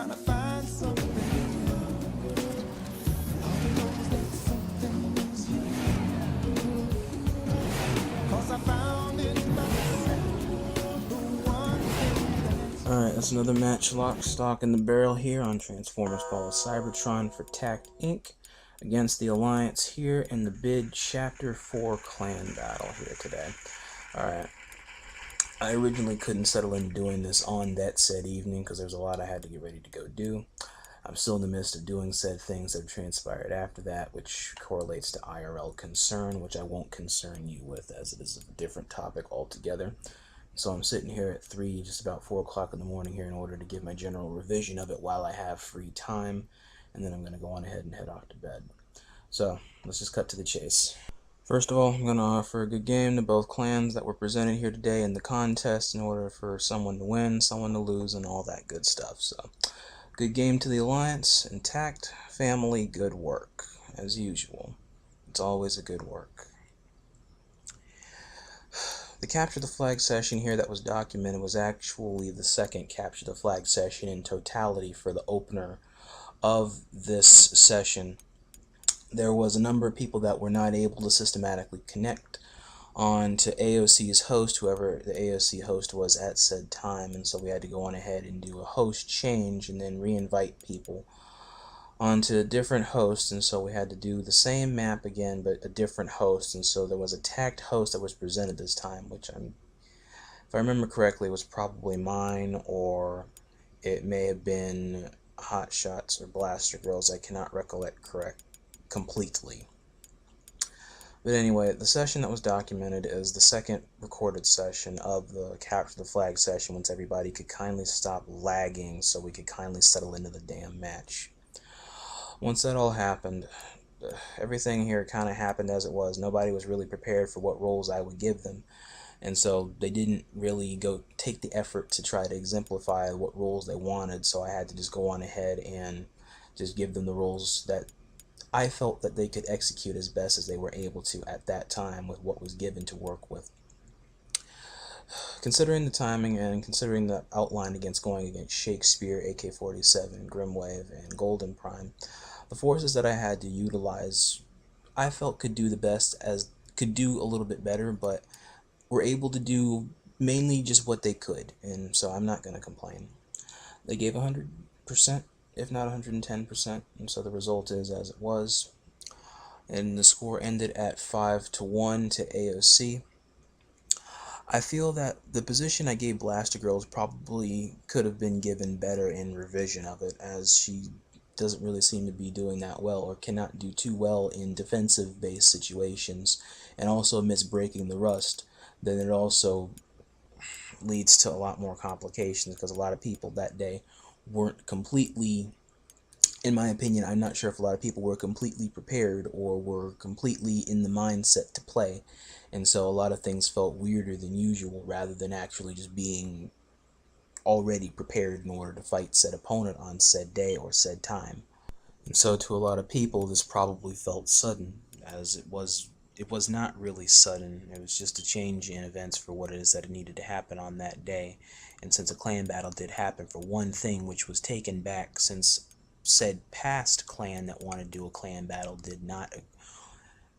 trying to find something. All I know is that something's you. 'Cause I found in myself the one thing that's Alright, that's another match, lock, stock, and the barrel here on Transformers Fall of Cybertron for T.A.C.T Inc. against the Alliance here in the bid Chapter 4 clan battle here today. Alright, I originally couldn't settle in doing this on that said evening because there's a lot I had to get ready to go do. I'm still in the midst of doing said things that have transpired after that, which correlates to IRL concern, which I won't concern you with as it is a different topic altogether. So I'm sitting here at 3, just about 4 o'clock in the morning here in order to give my general revision of it while I have free time, and then I'm going to go on ahead and head off to bed. So, let's just cut to the chase. First of all, I'm going to offer a good game to both clans that were presented here today in the contest in order for someone to win, someone to lose, and all that good stuff. So, good game to the Alliance, and T.A.C.T family, good work, as usual. It's always a good work. The Capture the Flag session here that was documented was actually the second Capture the Flag session in totality for the opener of this session. There was a number of people that were not able to systematically connect on to A.o.C's host, whoever the A.o.C host was at said time, and so we had to go on ahead and do a host change and then re-invite people onto different hosts, and so we had to do the same map again but a different host, and so there was a T.A.C.T host that was presented this time, which if I remember correctly, was probably mine, or it may have been Hot Shots or Blaster Girls. I cannot recollect completely. But anyway, the session that was documented is the second recorded session of the Capture the Flag session, once everybody could kindly stop lagging so we could kindly settle into the damn match. Once that all happened, everything here kind of happened as it was. Nobody was really prepared for what roles I would give them, and so they didn't really go take the effort to try to exemplify what roles they wanted, so I had to just go on ahead and just give them the roles that I felt that they could execute as best as they were able to at that time with what was given to work with. Considering the timing and considering the outline against going against Shakespeare, AK-47, Grimwave, and Golden Prime, the forces that I had to utilize, I felt could do the best, could do a little bit better, but were able to do mainly just what they could, and so I'm not going to complain. They gave 100%, if not 110%, and so the result is as it was, and the score ended at 5-1 to A.o.C. I feel that the position I gave Blaster Girls probably could have been given better in revision of it, as she doesn't really seem to be doing that well, or cannot do too well in defensive-based situations, and also amidst breaking the rust. Then it also leads to a lot more complications, because a lot of people that day weren't completely, in my opinion, I'm not sure if a lot of people were completely prepared or were completely in the mindset to play, and so a lot of things felt weirder than usual rather than actually just being already prepared in order to fight said opponent on said day or said time. And so to a lot of people this probably felt sudden, as it was not really sudden. It was just a change in events for what it is that it needed to happen on that day. And since a clan battle did happen for one thing, which was taken back since said past clan that wanted to do a clan battle did not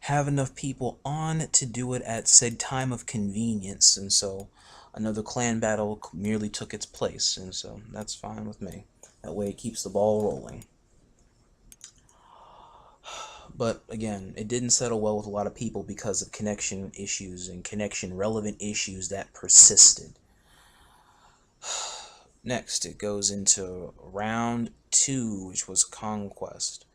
have enough people on to do it at said time of convenience, and so another clan battle merely took its place, and so that's fine with me. That way it keeps the ball rolling. But again, it didn't settle well with a lot of people because of connection issues and connection relevant issues that persisted. Next, it goes into round 2, which was Conquest.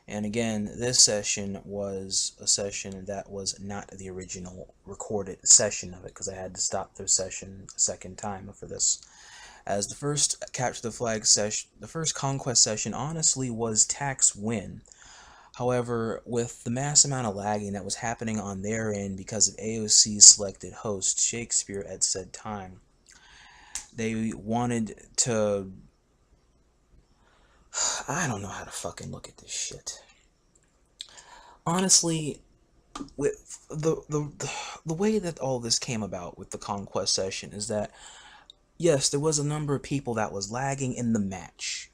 And again, this session was a session that was not the original recorded session of it, because I had to stop the session a second time for this. As the first Capture the Flag session, the first Conquest session honestly was T.A.C.T's win. However, with the mass amount of lagging that was happening on their end because of A.o.C's selected host, Shakespeare, at said time, they wanted to... I don't know how to fucking look at this shit. Honestly, with the way that all this came about with the Conquest session is that, yes, there was a number of people that was lagging in the match.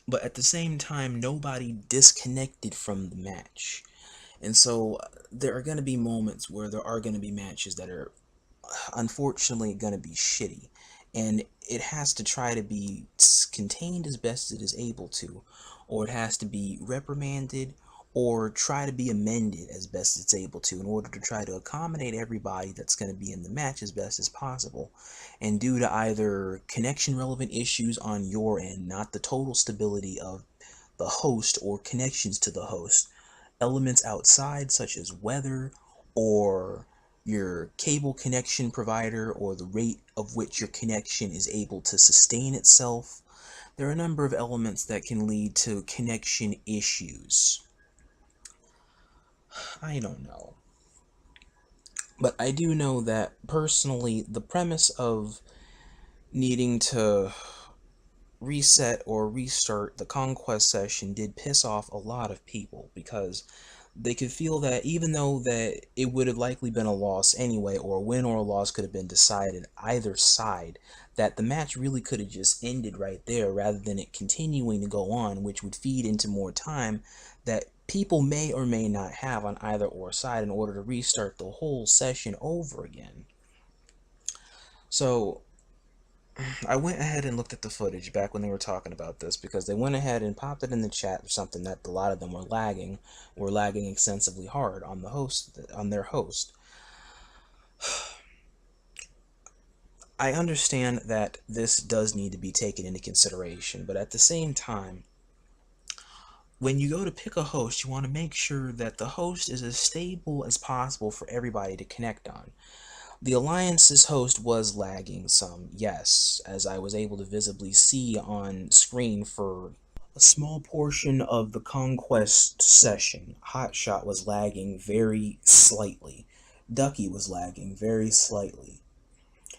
but at the same time, nobody disconnected from the match. And so there are going to be moments where there are going to be matches that are unfortunately going to be shitty, and it has to try to be contained as best it is able to, or it has to be reprimanded or try to be amended as best it's able to in order to try to accommodate everybody that's going to be in the match as best as possible. And due to either connection relevant issues on your end, not the total stability of the host or connections to the host, elements outside such as weather or your cable connection provider or the rate of which your connection is able to sustain itself. There are a number of elements that can lead to connection issues. I don't know. But I do know that personally, the premise of needing to reset or restart the conquest session did piss off a lot of people because they could feel that even though that it would have likely been a loss anyway, or a win or a loss could have been decided either side, that the match really could have just ended right there rather than it continuing to go on, which would feed into more time that people may or may not have on either or side in order to restart the whole session over again. So I went ahead and looked at the footage back when they were talking about this because they went ahead and popped it in the chat or something that a lot of them were lagging extensively hard on the host, on their host. I understand that this does need to be taken into consideration, but at the same time, when you go to pick a host, you want to make sure that the host is as stable as possible for everybody to connect on. The Alliance's host was lagging some, yes, as I was able to visibly see on screen for a small portion of the Conquest session. Hotshot was lagging very slightly. Ducky was lagging very slightly.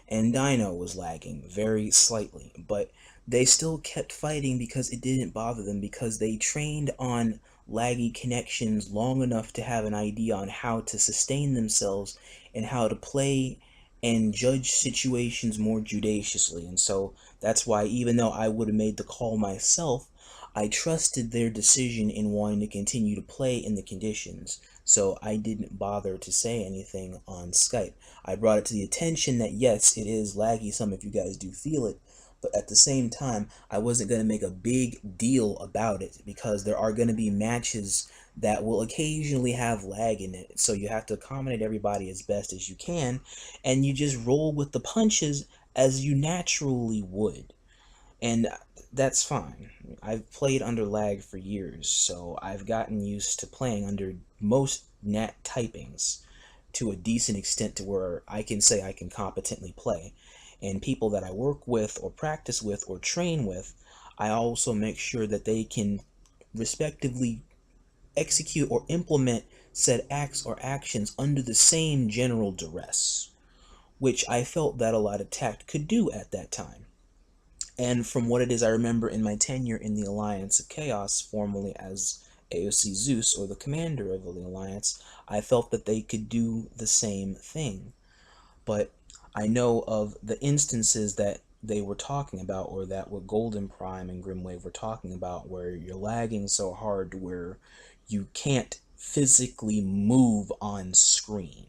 And Dino was lagging very slightly, but they still kept fighting because it didn't bother them because they trained on laggy connections long enough to have an idea on how to sustain themselves and how to play and judge situations more judiciously. And so that's why, even though I would have made the call myself, I trusted their decision in wanting to continue to play in the conditions. So I didn't bother to say anything on Skype. I brought it to the attention that yes, it is laggy some if you guys do feel it, but at the same time, I wasn't going to make a big deal about it because there are going to be matches that will occasionally have lag in it. So you have to accommodate everybody as best as you can, and you just roll with the punches as you naturally would. And that's fine. I've played under lag for years, so I've gotten used to playing under most nat typings to a decent extent to where I can say I can competently play. And people that I work with or practice with or train with, I also make sure that they can respectively execute or implement said acts or actions under the same general duress, which I felt that a lot of T.A.C.T could do at that time. And from what it is I remember in my tenure in the Alliance of Chaos, formerly as A.o.C. Zeus, or the commander of the Alliance, I felt that they could do the same thing. But I know of the instances that they were talking about, or that what Golden Prime and Grimwave were talking about, where you're lagging so hard to where you can't physically move on screen.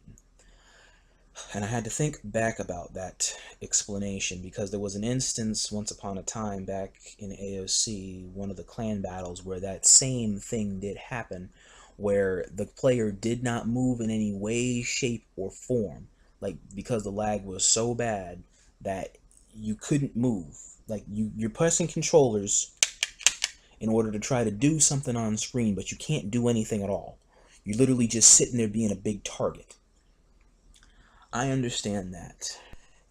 And I had to think back about that explanation because there was an instance once upon a time back in A.o.C, one of the clan battles, where that same thing did happen, where the player did not move in any way, shape, or form. Like, because the lag was so bad that you couldn't move. Like, you're pressing controllers in order to try to do something on screen, but you can't do anything at all. You're literally just sitting there being a big target. I understand that.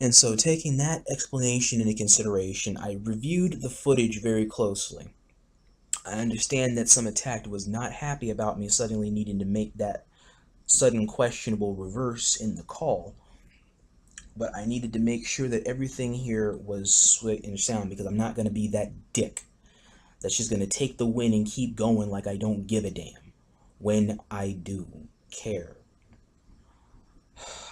And so, taking that explanation into consideration, I reviewed the footage very closely. I understand that some T.A.C.T was not happy about me suddenly needing to make that sudden questionable reverse in the call, but I needed to make sure that everything here was sweet and sound because I'm not going to be that dick that's just going to take the win and keep going like I don't give a damn when I do care.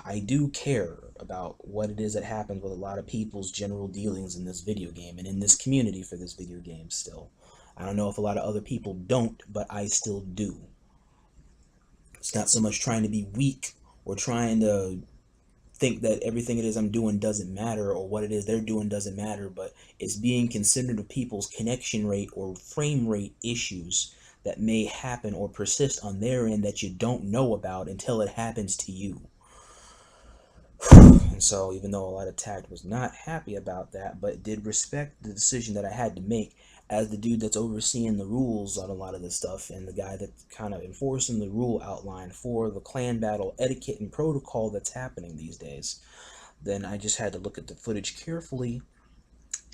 I do care about what it is that happens with a lot of people's general dealings in this video game and in this community for this video game still. I don't know if a lot of other people don't, but I still do. It's not so much trying to be weak or trying to think that everything it is I'm doing doesn't matter or what it is they're doing doesn't matter, but it's being considerate of people's connection rate or frame rate issues that may happen or persist on their end that you don't know about until it happens to you. And so, even though a lot of T.A.C.T was not happy about that, but did respect the decision that I had to make as the dude that's overseeing the rules on a lot of this stuff and the guy that's kind of enforcing the rule outline for the clan battle etiquette and protocol that's happening these days, then I just had to look at the footage carefully,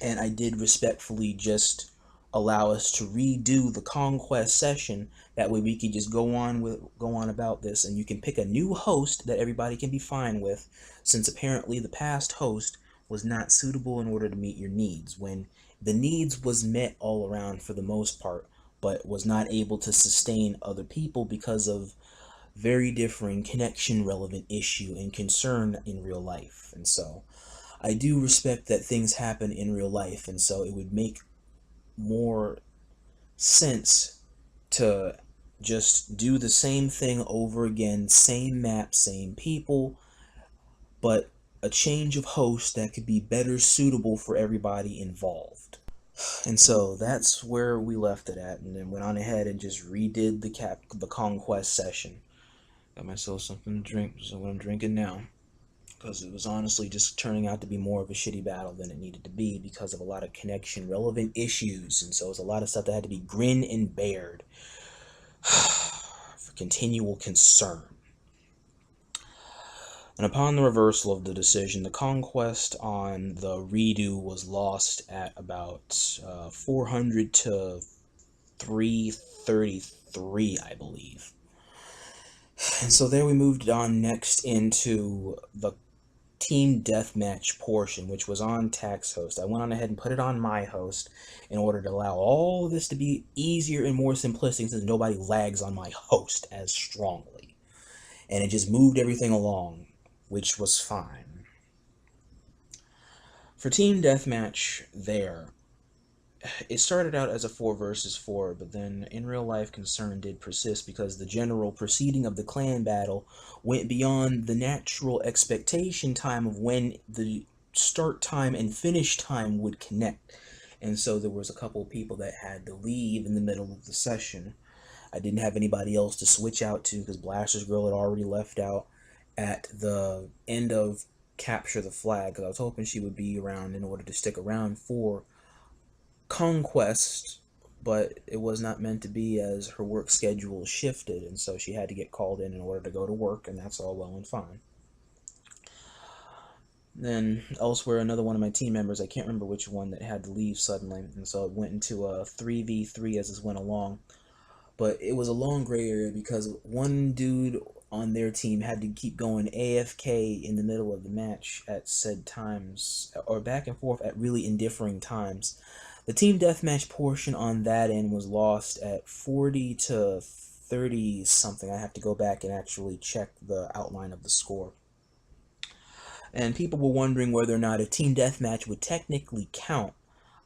and I did respectfully just allow us to redo the conquest session. That way we could just go on about this, and you can pick a new host that everybody can be fine with, since apparently the past host was not suitable in order to meet your needs, when the needs was met all around for the most part, but was not able to sustain other people because of very differing connection relevant issue and concern in real life. And so I do respect that things happen in real life, and so it would make more sense to just do the same thing over again, same map, same people, but a change of host that could be better suitable for everybody involved. And so that's where we left it at, and then went on ahead and just redid the conquest session. Got myself something to drink, so what I'm drinking now, because it was honestly just turning out to be more of a shitty battle than it needed to be because of a lot of connection relevant issues, and so it's a lot of stuff that had to be grin and bared for continual concern. And upon the reversal of the decision, the conquest on the redo was lost at about 400 to 333, I believe. And so there we moved on next into the team deathmatch portion, which was on T.A.C.T's host. I went on ahead and put it on my host in order to allow all of this to be easier and more simplistic, since nobody lags on my host as strongly. And it just moved everything along, which was fine. For team deathmatch there, it started out as a 4 versus 4, but then in real life concern did persist because the general proceeding of the clan battle went beyond the natural expectation time of when the start time and finish time would connect. And so there was a couple of people that had to leave in the middle of the session. I didn't have anybody else to switch out to because Blaster's Girl had already left out at the end of Capture the Flag, because I was hoping she would be around in order to stick around for Conquest, but it was not meant to be as her work schedule shifted, and so she had to get called in order to go to work, and that's all well and fine. Then elsewhere, another one of my team members, I can't remember which one, that had to leave suddenly, and so it went into a 3v3 as this went along. But it was a long gray area because one dude on their team had to keep going AFK in the middle of the match at said times, or back and forth at really indiffering times. The team deathmatch portion on that end was lost at 40 to 30 something. I have to go back and actually check the outline of the score. And people were wondering whether or not a team deathmatch would technically count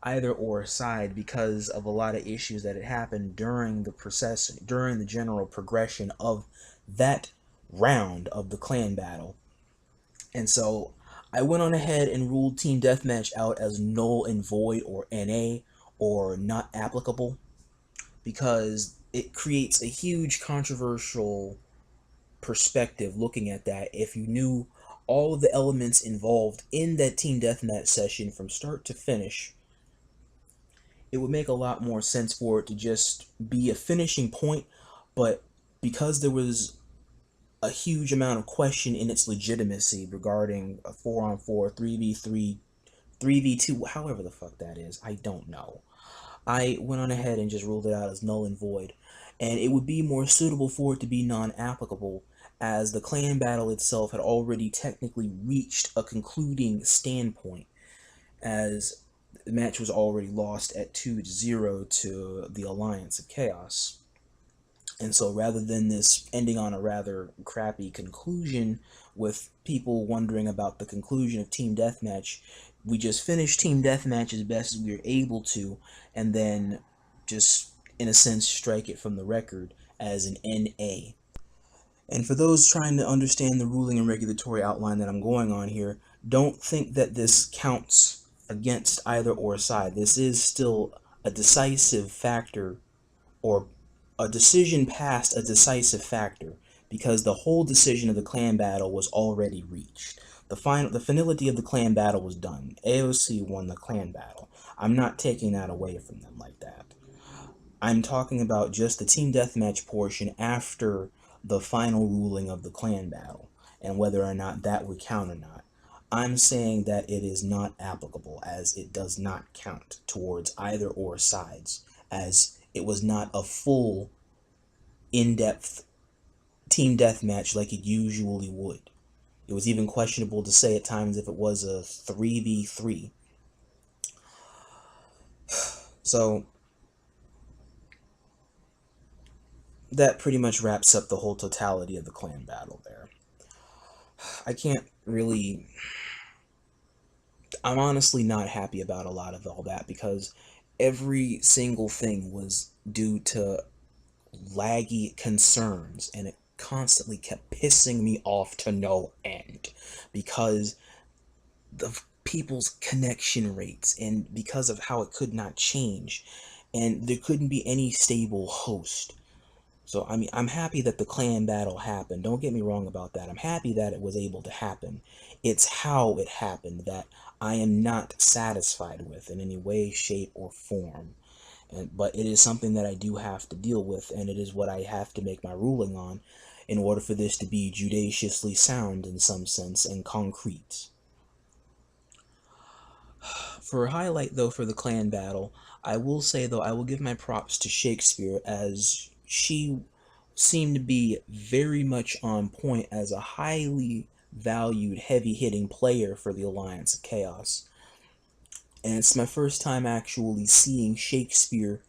either or side because of a lot of issues that had happened during the process, during the general progression of that round of the clan battle. And so I went on ahead and ruled team deathmatch out as null and void, or NA, or not applicable, because it creates a huge controversial perspective looking at that. If you knew all of the elements involved in that team deathmatch session from start to finish, it would make a lot more sense for it to just be a finishing point. But because there was a huge amount of question in its legitimacy regarding a 4-on-4, 3v3, 3v2, however the fuck that is, I don't know. I went on ahead and just ruled it out as null and void. And it would be more suitable for it to be non-applicable, as the clan battle itself had already technically reached a concluding standpoint, as the match was already lost at 2-0 to the Alliance of Chaos. And so rather than this ending on a rather crappy conclusion with people wondering about the conclusion of Team Deathmatch, we just finished Team Deathmatch as best as we were able to, and then just in a sense strike it from the record as an NA. And for those trying to understand the ruling and regulatory outline that I'm going on here, don't think that this counts against either or side. This is still a decisive factor, or a decision past a decisive factor, because the whole decision of the clan battle was already reached. The finality of the clan battle was done. A.O.C won the clan battle. I'm not taking that away from them like that. I'm talking about just the team deathmatch portion after the final ruling of the clan battle, and whether or not that would count or not. I'm saying that it is not applicable, as it does not count towards either or sides, as it was not a full, in-depth team deathmatch like it usually would. It was even questionable to say at times if it was a 3v3. So that pretty much wraps up the whole totality of the clan battle there. I can't really. I'm honestly not happy about a lot of all that, because every single thing was due to laggy concerns, and it constantly kept pissing me off to no end, because the people's connection rates, and because of how it could not change, and there couldn't be any stable host. So, I mean, I'm happy that the clan battle happened. Don't get me wrong about that. I'm happy that it was able to happen. It's how it happened that I am not satisfied with in any way, shape, or form. But it is something that I do have to deal with, and it is what I have to make my ruling on in order for this to be judiciously sound in some sense and concrete. For a highlight, though, for the clan battle, I will say, though, I will give my props to Shakespeare, as she seemed to be very much on point as a highly valued, heavy-hitting player for the Alliance of Chaos. And it's my first time actually seeing Shakespeare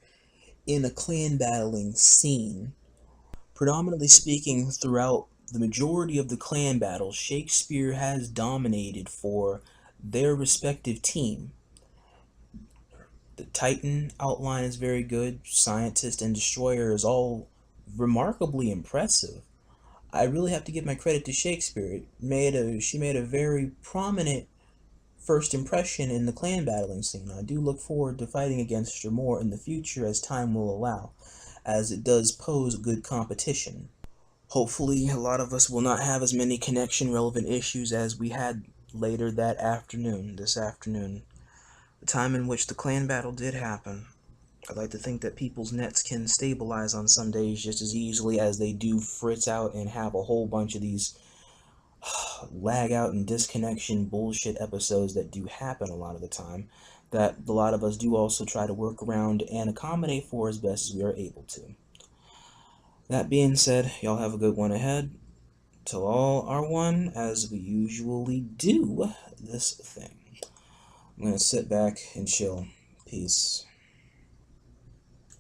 in a clan battling scene. Predominantly speaking, throughout the majority of the clan battles, Shakespeare has dominated for their respective team. The Titan outline is very good. Scientist and Destroyer is all remarkably impressive. I really have to give my credit to Shakespeare. She made a very prominent first impression in the clan battling scene. I do look forward to fighting against her more in the future as time will allow, as it does pose good competition. Hopefully, a lot of us will not have as many connection relevant issues as we had later that afternoon, this afternoon. The time in which the clan battle did happen. I'd like to think that people's nets can stabilize on some days just as easily as they do fritz out and have a whole bunch of these lag out and disconnection bullshit episodes that do happen a lot of the time, that a lot of us do also try to work around and accommodate for as best as we are able to. That being said, y'all have a good one ahead. Till all are one, as we usually do this thing. I'm gonna sit back and chill. Peace.